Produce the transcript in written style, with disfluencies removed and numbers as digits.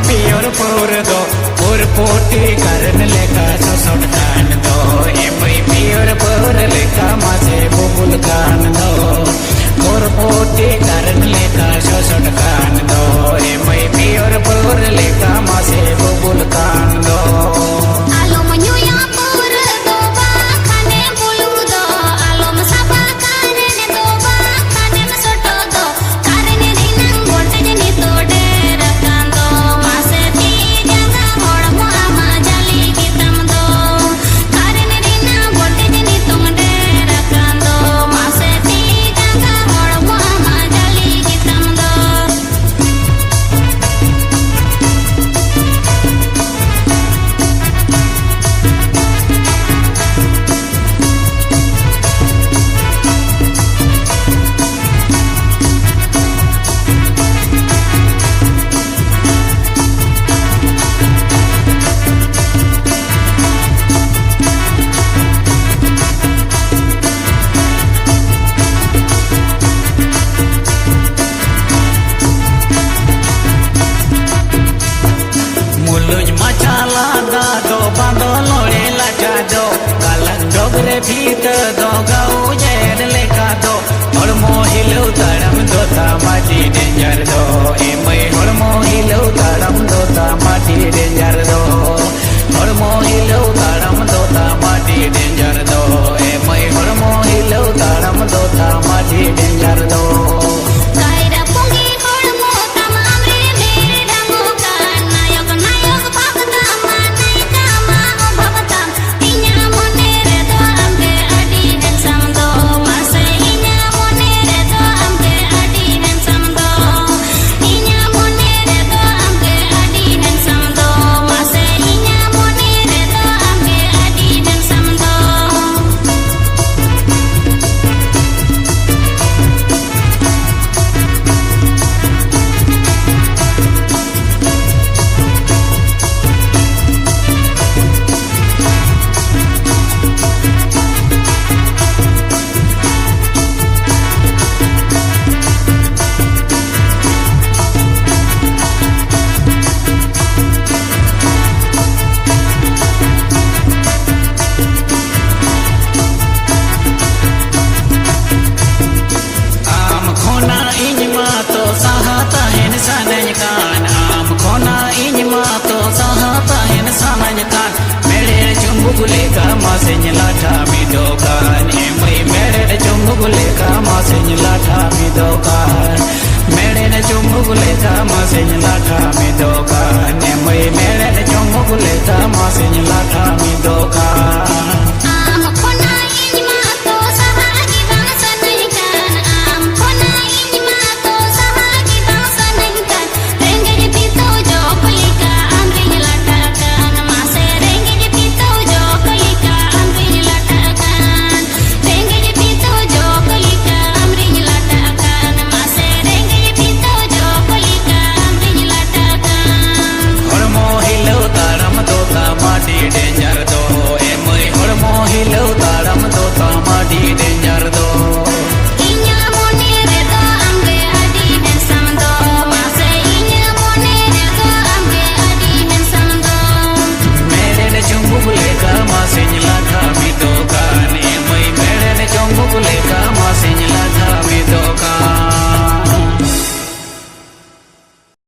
pure पोर दो और पोटी करन लेका सोसोट कान दो एमई पियोर पोर लेका मासे बुबुल कान दो और पोटी करन लेका सोसोट कान दो एमई पियोर पोर लेका मासे बुबुल कान दो भीत दो गाँव जेड लेका दो हड़मो हिलो तड़म दोता माटी डेंजर दो एमई हड़मो हिलो तड़म दोता माटी डेंजर दो हड़मो हिलो तड़म दोता माटी डेंजर दो एमई हड़मो हिलो तड़म दोता माटी डेंजर दो Guleka masenya lata midokan emai mere chungu guleka masenya lata midokan mere chungu guleka masenya lata midokan